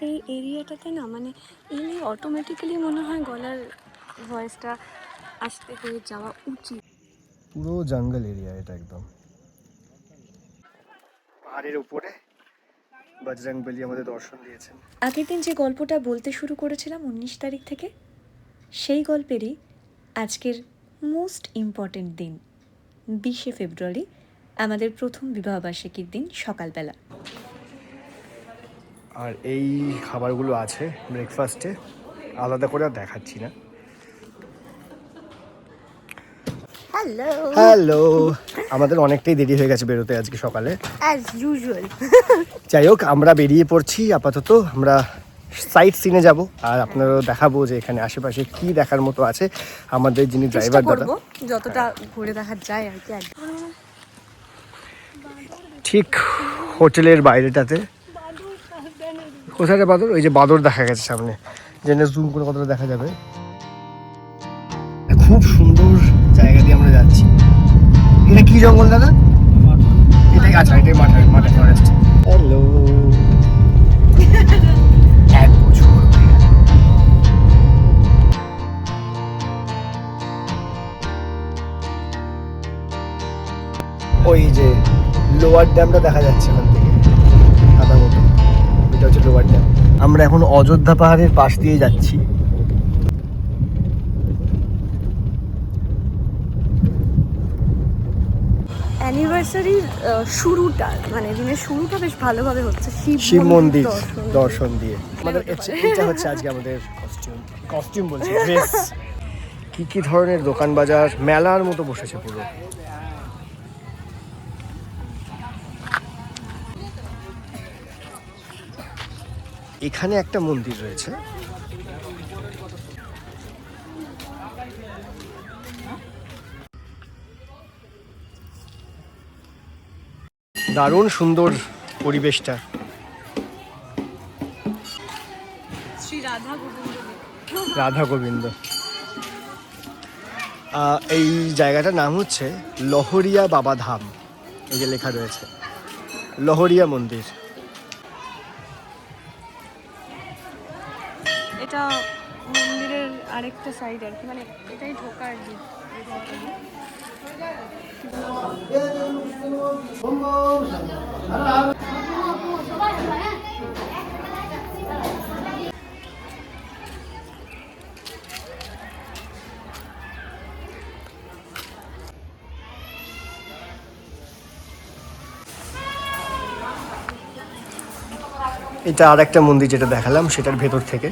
এই এরিয়াটাতে না মানে এলে অটোমেটিক্যালি মনে হয় গলার ভয়েসটা আস্তে হয়ে যাওয়া উচিত। পুরো জঙ্গল এরিয়া এটা একদম। পাহাড়ের উপরে বজরংবলী আমাদের দর্শন দিয়েছেন। আগের দিন যে গল্পটা বলতে শুরু করেছিলাম 19 তারিখ থেকে, সেই গল্পেরই আজকের মোস্ট ইম্পর্ট্যান্ট দিন 20শে ফেব্রুয়ারি, আমাদের প্রথম বিবাহবার্ষিকীর দিন সকালবেলা। আর এই খাবারগুলো আছে ব্রেকফাস্টে, আলাদা করে আর দেখাচ্ছি না। হ্যালো হ্যালো, আমাদের অনেকটাই দেরি হয়ে গেছে বেরোতে আজকে সকালে, অ্যাজ ইউজুয়াল। যাই হোক আমরা বেরিয়ে পড়ছি। আপাতত আমরা সাইট সিনে যাব আর আপনারাও দেখাবো যে এখানে আশেপাশে কি দেখার মতো আছে। আমাদের যিনি ড্রাইভার দাদা, যতটা ঘুরে দেখা যায় আর কি। ঠিক হোটেলের বাইরেটাতে কোথায় বাদর, ওই যে বাদর দেখা গেছে সামনে, যেন জুম করে কতটা দেখা যাবে। খুব সুন্দর জায়গা দিয়ে আমরা যাচ্ছি। এটা কি জঙ্গল দাদা? এটাই, আচ্ছা এটাই মাঠা ফরেস্ট। হ্যালো, এক বছর ওই যে লোয়ার ড্যামটা দেখা যাচ্ছে এখান থেকে, সাদা মতো, এটা হচ্ছে লোয়ার ড্যাম। আমরা এখন অযোধ্যা পাহাড়ের পাশ দিয়ে যাচ্ছি। অ্যানিভার্সারির শুরুটা মানে দিনের শুরুটা বেশ ভালোভাবে হচ্ছে শিব মন্দির দর্শন দিয়ে। আমাদের এটা হচ্ছে আজকে আমাদের কস্টিউম বলছি, ড্রেস। কি কি ধরনের দোকান বাজার মেলার মতো বসেছে পুরো। এখানে একটা মন্দির রয়েছে, দারুণ সুন্দর পরিবেশটা। শ্রী রাধা গোবিন্দ। এই জায়গাটার নাম হচ্ছে লহরিয়া বাবা ধাম, এই যে লেখা রয়েছে লহরিয়া মন্দির। এটা মন্দিরের আরেকটা সাইড আর কি, মানে এটাই ঢোকার দিক। এটা আর একটা মন্দির যেটা দেখালাম সেটার ভেতর থেকে।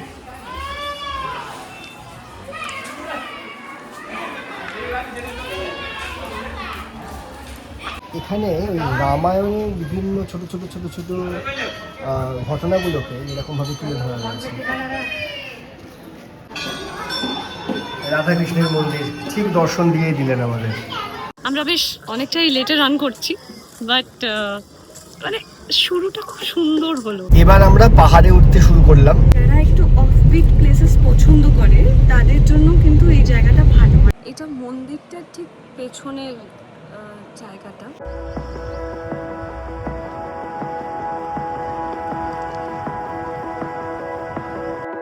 এখানে ওই রামায়ণের বিভিন্ন ছোট ছোট ছোট ছোট ঘটনাগুলোকে এরকমভাবে তুলে ধরা হয়েছে। রাধাকৃষ্ণের মন্দির ঠিক দর্শন দিয়ে দিলেন আমাদের। আমরা বেশ অনেকটাই লেটে রান করছি, বাট মানে শুরুটা খুব সুন্দর হলো। এবার আমরা পাহাড়ে উঠতে শুরু করলাম। যারা একটু অফবিট প্লেসেস পছন্দ করে তাদের জন্য কিন্তু এই জায়গাটা ভালো। এটা মন্দিরটার ঠিক পেছনের জায়গাটা।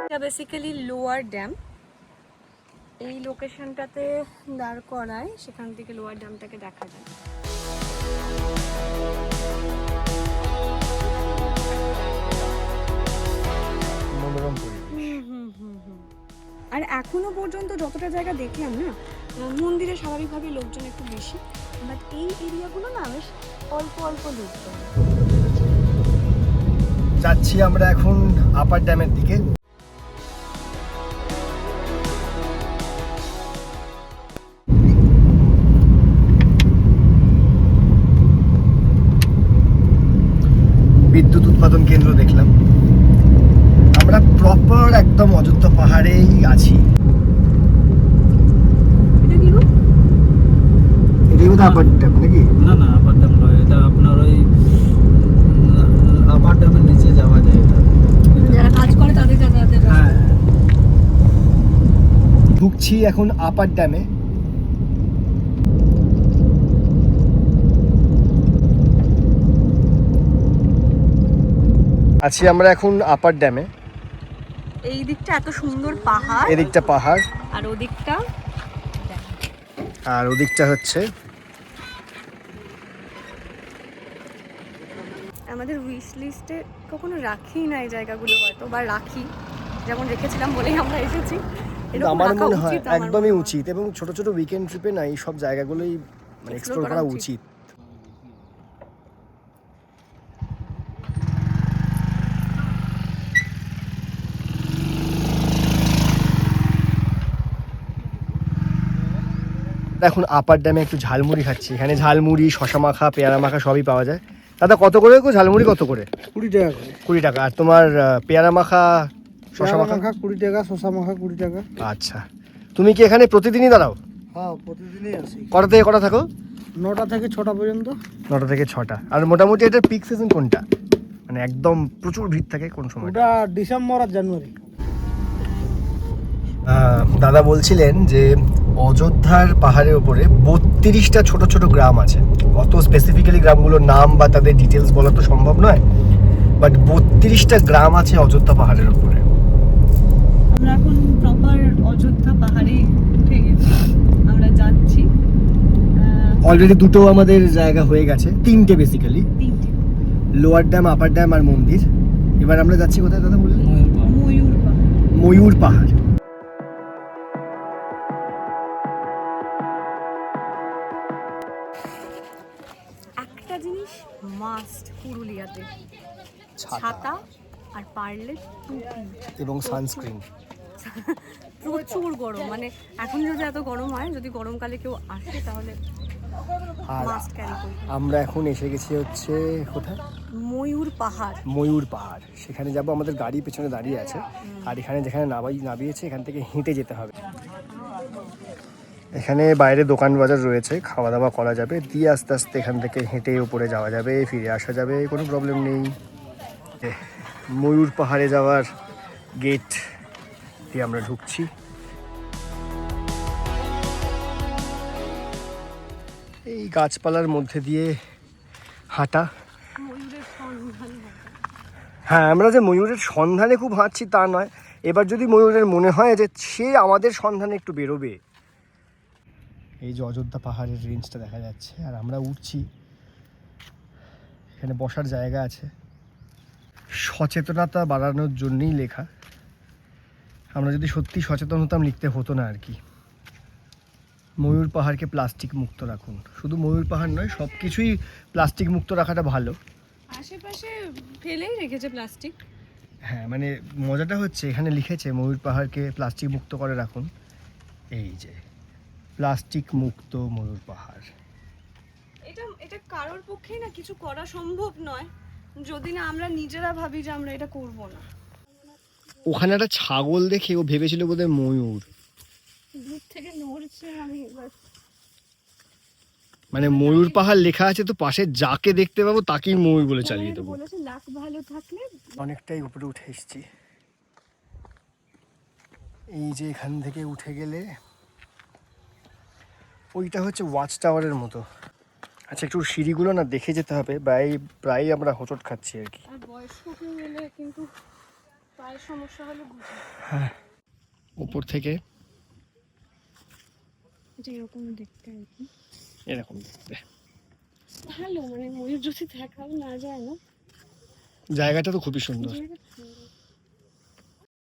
এটা বেসিক্যালি লোয়ার ড্যাম। এই লোকেশনটাতে দাঁড় করায়, সেখান থেকে লোয়ার ড্যামটাকে দেখা যায়। মনোরম পরিবেশ। আর এখনো পর্যন্ত যতটা জায়গা দেখলাম না, মন্দিরে স্বাভাবিকভাবে লোকজন একটু বেশি, বাট এই এরিয়াগুলো না বেশ অল্প অল্প লোকজন। যাচ্ছি আমরা এখন আপার ড্যামের দিকে। বিদ্যুৎ উৎপাদন কেন্দ্র দেখলাম। আমরা প্রপার একদম অযোধ্যা পাহাড়েই আছি। এটা কি গো? এটাই বোধহয় আপার ড্যাম নাকি? না না, আপার ড্যাম নয়, এটা আপনার ওই আপার ড্যামের নিচে যাওয়া যায়। এটা যারা কাজ করে তাদের যাতায়াতের রাস্তা। হ্যাঁ, ঢুকছি এখন আপার ড্যামে। আছি আমরা এখন আপার ড্যামে। এই দিকটা এত সুন্দর পাহাড়, এদিকটা পাহাড় আর ওদিকটা আর ওদিকটা হচ্ছে আমাদের উইশ লিস্টে কখনো রাখি না এই জায়গাগুলো, হয়তো বা রাখি, যেমন রেখেছিলাম বলেই আমরা এসেছি। কিন্তু এরকম আমার রাখা মনে হয় উচিত, আমার মনে একদমই হয়। উচিত, এবং ছোট ছোট উইকেন্ড ট্রিপে না এই সব জায়গাগুলোই মানে Explore এক্সপ্লোর করা করা উচিত। উচিত। এখন আপার ড্যামে একটু ঝালমুড়ি খাচ্ছি। এখানে ঝালমুড়ি, শশা মাখা, পেয়ারা মাখা সবই পাওয়া যায়। দাদা কত করে গো ঝালমুড়ি? কত করে? 20 টাকা করে। 20 টাকা। আর তোমার পেয়ারা মাখা, শশা মাখা? 20 টাকা, শশা মাখা 20 টাকা। আচ্ছা, তুমি কি এখানে প্রতিদিনই দাঁড়াও? হ্যাঁ, প্রতিদিনই আসি। কটা থেকে কটা থাকো? 9টা থেকে 6টা পর্যন্ত। 9টা থেকে 6টা। আর মোটামুটি এটার পিক সিজন কোনটা, মানে একদম প্রচুর ভিড় থাকে কোন সময়? ওটা ডিসেম্বর আর জানুয়ারি। দাদা বলছিলেন যে অযোধ্যার পাহাড়ের উপরে 32টা ছোট ছোট গ্রাম আছে। অত স্পেসিফিক্যালি গ্রামগুলোর নাম বা তাদের ডিটেলস বলা তো সম্ভব নয়, বাট 32টা গ্রাম আছে অযোধ্যা পাহাড়ের উপরে। আমরা এখন প্রপার অযোধ্যা পাহাড়ে উঠে গেছি, আমরা যাচ্ছি। অলরেডি দুটো আমাদের জায়গা হয়ে গেছে, 3টে বেসিক্যালি, 3টে, লোয়ার ড্যাম, আপার ড্যাম আর মন্দির। এবার আমরা যাচ্ছি কোথায় দাদা বললেন? ময়ূর পাহাড়। ময়ূর পাহাড়। একটা জিনিস মাস্ট পুরুলিয়াতে, ছাতা আর পারলে টুপি এবং সানস্ক্রিন। প্রচুর গরম, মানে এখন যদি এত গরম হয়, যদি গরমকালে কেউ আসে তাহলে আর মাস্ট ক্যারি করবে। আমরা এখন এসে গেছি হচ্ছে কোথায়? ময়ূর পাহাড়। ময়ূর পাহাড়। সেখানে যাব, আমাদের গাড়ি পেছনে দাঁড়িয়ে আছে। আর এখানে যেখানে নামিয়েছে এখান থেকে হেঁটে যেতে হবে। এখানে বাইরে দোকান বাজার রয়েছে, খাওয়া দাওয়া করা যাবে, দিয়ে আস্তে আস্তে এখান থেকে হেঁটে উপরে যাওয়া যাবে, ফিরে আসা যাবে, কোনো প্রবলেম নেই। ময়ূর পাহাড়ে যাওয়ার গেট দিয়ে আমরা ঢুকছি। এই গাছপালার মধ্যে দিয়ে হাঁটা। ময়ূরের সন্ধান। হ্যাঁ, আমরা যে ময়ূরের সন্ধানে খুব হাঁটছি তা নয়, এবার যদি ময়ূরের মনে হয় যে সে আমাদের সন্ধানে একটু বেরোবে। এই যে অযোধ্যা পাহাড়ের রেঞ্জটা দেখা যাচ্ছে, আর আমরা উঠছি। এখানে বসার জায়গা আছে, সচেতনতা বাড়ানোর জন্যই লেখা। আমরা যদি সত্যি সচেতন হতাম লিখতে হতো না আর কি। ময়ূর পাহাড়কে প্লাস্টিক মুক্ত রাখুন। শুধু ময়ূর পাহাড় নয়, সব কিছুই প্লাস্টিক মুক্ত রাখাটা ভালো। আশেপাশে ফেলেই রেখেছে প্লাস্টিক। হ্যাঁ, মানে মজাটা হচ্ছে এখানে লিখেছে ময়ূর পাহাড়কে প্লাস্টিক মুক্ত করে রাখুন। এই যে প্লাস্টিক মুক্ত ময়ূর পাহাড়। এটা কারোর পক্ষেই না কিছু করা সম্ভব নয় যদি না আমরা নিজেরা ভাবি যে আমরা এটা করব না। ওখানে একটা ছাগল দেখে ও ভেবেছিল বোধহয় ময়ূর। দূর থেকে নড়ছে, আমি এবার মানে ময়ূর পাহাড় লেখা আছে তো পাশে যাকে দেখতে পাবো তাকেই ময়ূর বলে চালিয়ে দেবো। বলেছে লাক ভালো থাকলে। অনেকটাই উপরে উঠে এসেছি। এই যে এখান থেকে উঠে গেলে ওইটা হচ্ছে ওয়াচ টাওয়ারের মতো। আচ্ছা, একটু সিঁড়িগুলো না দেখে যেতে হবে, প্রায় আমরা হোঁচট খাচ্ছি আর কি। আর বয়স্ক কেউ গেলে কিন্তু পায়ের সমস্যা হলে বুঝি। হ্যাঁ, উপর থেকে এটা এরকম দেখতে আর কি, এরকম দেখতে ভালো। মানে ময়ূর যদি দেখাও না যায় না, জায়গাটা তো খুবই সুন্দর। জায়গাটা সুন্দর।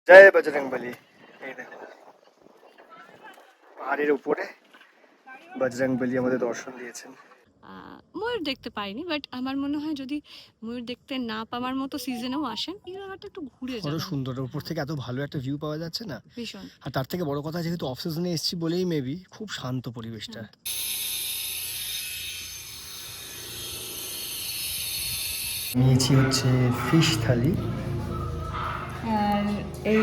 জয় বজরংবলী। এই দেখো পাহাড়ের উপরে বজরংবলী আমাদের দর্শন দিয়েছেন। ময়ূর দেখতে পাইনি, বাট আমার মনে হয় যদি ময়ূর দেখতে না পাওয়ার মতো সিজনেও আসেন, এই জায়গাটা একটু ঘুরে বড় যাবেন। সুন্দর, উপর থেকে এত ভালো একটা ভিউ পাওয়া যাচ্ছে না। ভীষণ। আর তার থেকে বড় কথা, যেহেতু অফ সিজনে এসেছি বলেই মেবি খুব শান্ত পরিবেশটা। নিয়েছি হচ্ছে ফিশ থালি। আর এই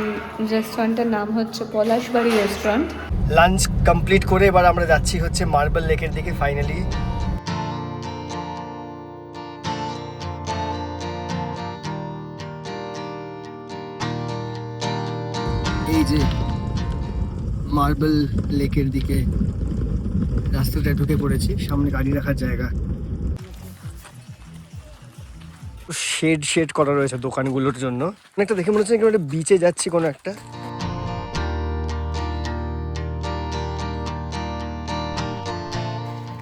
রেস্টুরেন্টের নাম হচ্ছে পলাশবাড়ি রেস্টুরেন্ট। লাঞ্চ কমপ্লিট করে এবার আমরা যাচ্ছি হচ্ছে মার্বেল লেকের দিকে ফাইনালি। এই যে মার্বেল লেকের দিকে রাস্তাটা ঢুকে পড়েছি, সামনে গাড়ি রাখার জায়গা। শেড শেড করা রয়েছে দোকানগুলোর জন্য। অনেকটা দেখে মনে হচ্ছে একটা বিচে যাচ্ছি কোনো একটা।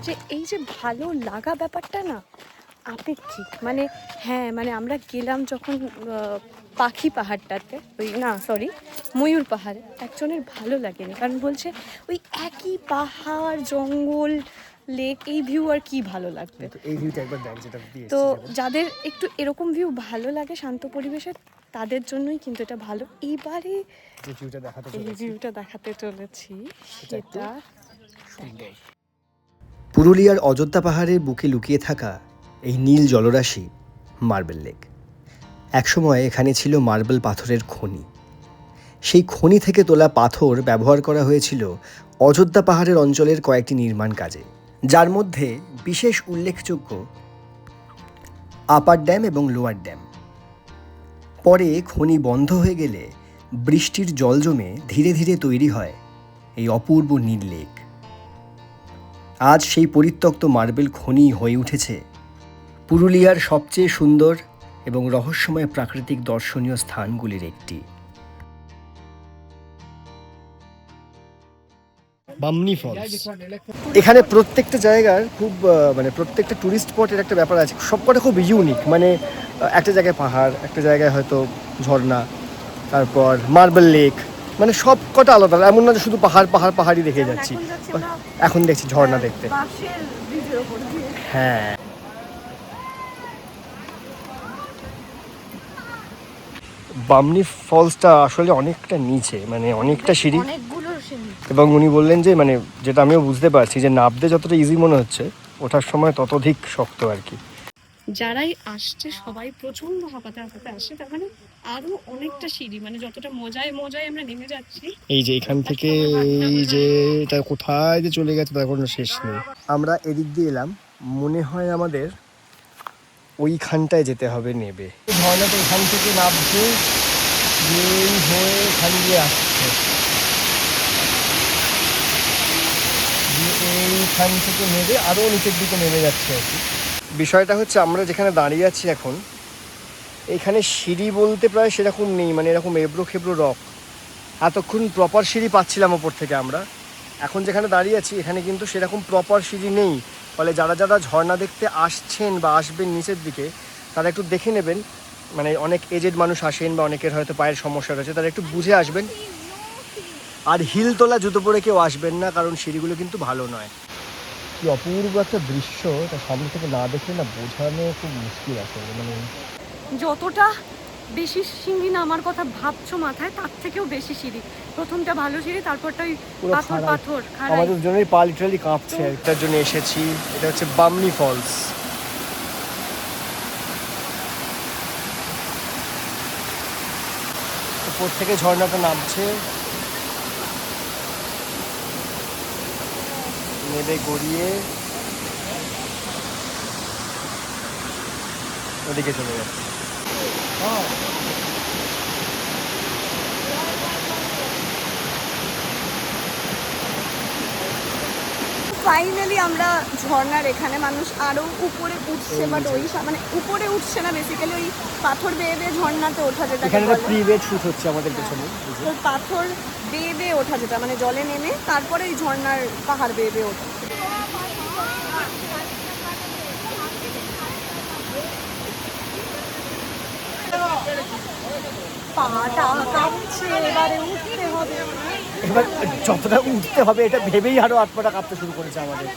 যে এই যে ভালো লাগা ব্যাপারটা না আপেক্ষিক, মানে হ্যাঁ মানে আমরা গেলাম যখন পাখি পাহাড়টাতে, ওই না সরি ময়ূর পাহাড়ে, একজনের ভালো লাগেনি, কারণ বলছে ওই একই পাহাড় জঙ্গল লেক এই ভিউ আর কি ভালো লাগবে। এই ভিউটা একবার দেখ যেটা দিয়েছি। তো যাদের একটু এরকম ভিউ ভালো লাগে শান্ত পরিবেশে, তাদের জন্যই কিন্তু এটা ভালো। এইবারে যে ভিউটা দেখাতে এই ভিউটা দেখাতে চলেছি সেটা সুন্দর। পুরুলিয়ার অযোধ্যা পাহাড়ের বুকে লুকিয়ে থাকা এই নীল জলরাশি মার্বেল লেক। একসময় এখানে ছিল মার্বেল পাথরের খনি। সেই খনি থেকে তোলা পাথর ব্যবহার করা হয়েছিল অযোধ্যা পাহাড়ের অঞ্চলের কয়েকটি নির্মাণ কাজে, যার মধ্যে বিশেষ উল্লেখযোগ্য আপার ড্যাম এবং লোয়ার ড্যাম। পরে খনি বন্ধ হয়ে গেলে বৃষ্টির জল জমে ধীরে ধীরে তৈরি হয় এই অপূর্ব নীল লেক। আজ সেই পরিত্যক্ত মার্বেল খনি হয়ে উঠেছে পুরুলিয়ার সবচেয়ে সুন্দর এবং রহস্যময় প্রাকৃতিক দর্শনীয় স্থানগুলির একটি। বামনি ফলস। এখানে প্রত্যেকটা জায়গার খুব মানে প্রত্যেকটা টুরিস্ট স্পটের একটা ব্যাপার আছে, সবকটা খুব ইউনিক। মানে একটা জায়গায় পাহাড়, একটা জায়গায় হয়তো ঝর্ণা, তারপর মার্বেল লেক, মানে সব কটা আলাদা। এমন না যে শুধু পাহাড় পাহাড় পাহাড়ই দেখে যাচ্ছি, এখন দেখছি ঝর্ণা দেখতে। হ্যাঁ, বামনি ফলসটা আসলে অনেকটা নিচে, মানে অনেকটা সিঁড়ি, এবং উনি বললেন যে মানে যেটা আমিও বুঝতে পারছি যে নাবতে যতটা ইজি মনে হচ্ছে ওঠার সময় ততোধিক শক্ত আর কি। যারাই আসছে সবাই প্রচন্ড হাঁপাতে হাঁপাতে আসে, তার মানে আরো অনেকটা সিঁড়ি, মানে যতটা মজায় মজায় আমরা নেমে যাচ্ছি। এই যে এখান থেকে এই যে এটা কোথায় যে চলে গেছে তার কোনো শেষ নেই। আমরা এদিক দিয়ে এলাম, মনে হয় আমাদের ওইখানটায় যেতে হবে নেবে। ঝর্ণাটা এখান থেকে নামছে, এই হয়ে এখান দিয়ে আসছে, এইখান থেকে নেবে আরও নিচের দিকে নেমে যাচ্ছে আর কি। বিষয়টা হচ্ছে আমরা যেখানে দাঁড়িয়ে আছি এখন, এখানে সিঁড়ি বলতে প্রায় সেরকম নেই, মানে এরকম এবড়ো খেবড়ো রক। এতক্ষণ প্রপার সিঁড়ি পাচ্ছিলাম ওপর থেকে আমরা, এখন যেখানে দাঁড়িয়ে আছি এখানে কিন্তু সেরকম প্রপার সিঁড়ি নেই। ফলে যারা যারা ঝর্ণা দেখতে আসছেন বা আসবেন নিচের দিকে, তারা একটু দেখে নেবেন। মানে অনেক এজেড মানুষ আসেন বা অনেকের হয়তো পায়ের সমস্যা রয়েছে, তারা একটু বুঝে আসবেন। আর হিল তোলা জুতো পরে কেউ আসবেন না, কারণ সিঁড়িগুলো কিন্তু ভালো নয়। কি অপূর্ব একটা দৃশ্য, এটা সামনে থেকে না দেখলে না বোঝানো খুব মুশকিল আসলে। মানে যতটা বেশি সিঁড়ি নামার কথা ভাবছো মাথায়, তার থেকেও বেশি সিঁড়ি। প্রথমটা ভালো সিঁড়ি, তারপরটাই পাথর পাথর খাড়াই। আমাদের জন্যই পা লিটারালি কাঁপছে। এটার জন্য এসেছি, এটা হচ্ছে বামনি ফলস। উপর থেকে ঝর্ণাটা নামছে, নেবে গড়িয়ে ওদিকে চলে যাচ্ছে। ফাইনালি আমরা ঝর্ণার এখানে, মানুষ আরো উপরে উঠছে, বাট ওই মানে উপরে উঠছে না, বেসিক্যালি ওই পাথর বেয়ে বেয়ে ঝর্ণাতে ওঠা, যেটা এখানে একটা প্রি-ওয়েড শুট হচ্ছে আমাদের পেছনে। ওই পাথর বেয়ে বেয়ে ওঠা, যেটা মানে জলে নেমে তারপরে ওই ঝর্ণার পাহাড় বেয়ে বেয়ে ওঠা। পাটা কাঁপছে, এবারে উঠতে হবে। এবার যতটা উঠতে হবে এটা ভেবেই আরো হাত পাটা কাঁপতে শুরু করেছে আমাদের।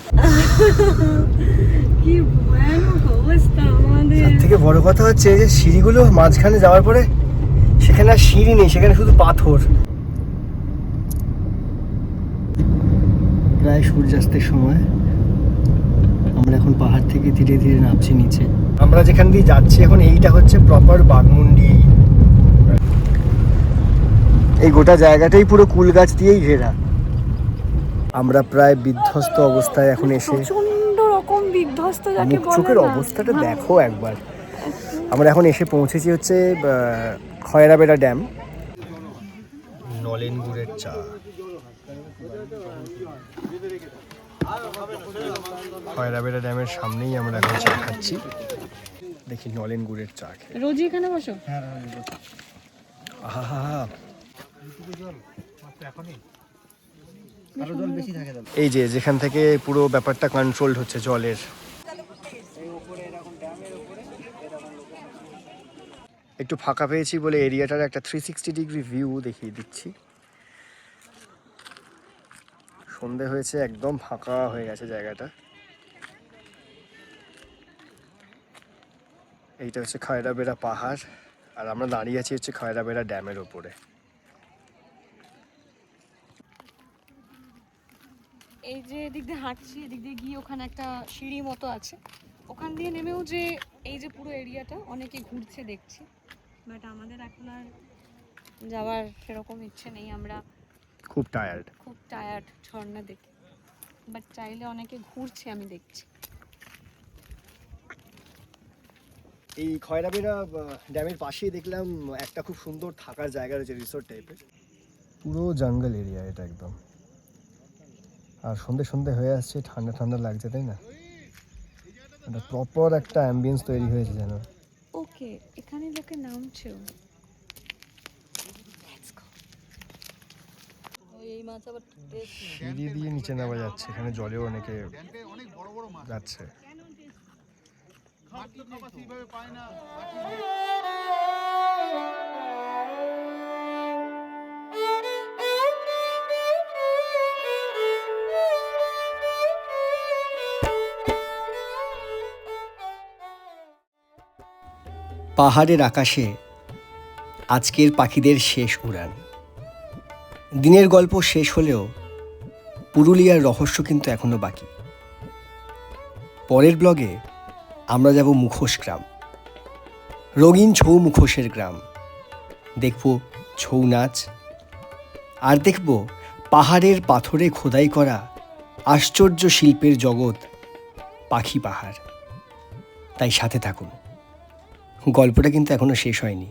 কি ভয়ানক অবস্থা আমাদের। তার থেকে বড় কথা হচ্ছে যে সিঁড়িগুলো মাঝখানে যাওয়ার পরে সেখানে আর সিঁড়ি নেই, সেখানে শুধু পাথর। প্রায় সূর্যাস্তের সময় আমরা এখন পাহাড় থেকে ধীরে ধীরে নামছি নিচে। আমরা যেখান দিয়ে যাচ্ছি এখন, এইটা হচ্ছে প্রপার বাঘমুন্ডি। এই গোটা জায়গাটাই পুরো কুল গাছ দিয়েই ঘেরা। আমরা প্রায় বিধ্বস্ত অবস্থায় এখন এসে, প্রচন্ড রকম বিধ্বস্ত যাকে বলে, চোখের অবস্থাটা দেখো একবার। আমরা এখন এসে পৌঁছেছি হচ্ছে খয়রাবেড়া ড্যাম। নলেন গুড়ের চা, খয়রাবেড়া ড্যামের সামনেই আমরা এখন চা খাচ্ছি। দেখি নলেন গুড়ের চা খেয়ে। রোজই এখানে বসো? হ্যাঁ আহা, আরো জল বেশি থাকে তাহলে। এই যে যেখান থেকে পুরো ব্যাপারটা কন্ট্রোলড হচ্ছে জলের। একটু ফাঁকা পেয়েছি বলে এরিয়াটার একটা 360 ডিগ্রি ভিউ দেখিয়ে দিচ্ছি। সন্ধে হয়েছে, একদম ফাঁকা হয়ে গেছে জায়গাটা। এইটা হচ্ছে খয়রাবেড়া পাহাড়, আর আমরা দাঁড়িয়ে আছি হচ্ছে খয়রাবেড়া ড্যামের ওপরে। এই যে এদিক দিয়ে হাঁটছি, এদিক দিয়ে গিয়ে ওখানে একটা সিঁড়ি মতো আছে, ওখান দিয়ে নেমেও যে এই যে পুরো এরিয়াটা অনেকে ঘুরছে দেখছি, বাট আমাদের এখন আর যাওয়ার সেরকম ইচ্ছে নেই। আমরা খুব টায়ার্ড। খুব টায়ার্ড ঝর্ণা দেখে, বাট চাইলে অনেকে ঘুরছে আমি দেখছি। এই খয়রাবেড়া ড্যামের পাশেই দেখলাম একটা খুব সুন্দর থাকার জায়গা রয়েছে, রিসোর্ট টাইপের। পুরো জঙ্গল এরিয়া এটা একদম, আর সন্ধে সন্ধে হয়ে আসছে, ঠান্ডা ঠান্ডা লাগছে, তাই না? একটা প্রপার একটা অ্যাম্বিয়েন্স তৈরি হয়েছে যেন। ওকে, এখানে লোকে নামছেও। সিঁড়ি দিয়ে নিচে নামা যাচ্ছে, এখানে জলেও অনেকে যাচ্ছে। পাহাড়ের আকাশে আজকের পাখিদের শেষ উড়ান। দিনের গল্প শেষ হলেও পুরুলিয়ার রহস্য কিন্তু এখনো বাকি। পরের ব্লগে আমরা যাব মুখোশ গ্রাম, রঙিন ছৌ মুখোশের গ্রাম। দেখব ছৌ নাচ, আর দেখব পাহাড়ের পাথরে খোদাই করা আশ্চর্য শিল্পের জগৎ পাখি পাহাড়। তাই সাথে থাকুন, গল্পটা কিন্তু এখনো শেষ হয়নি।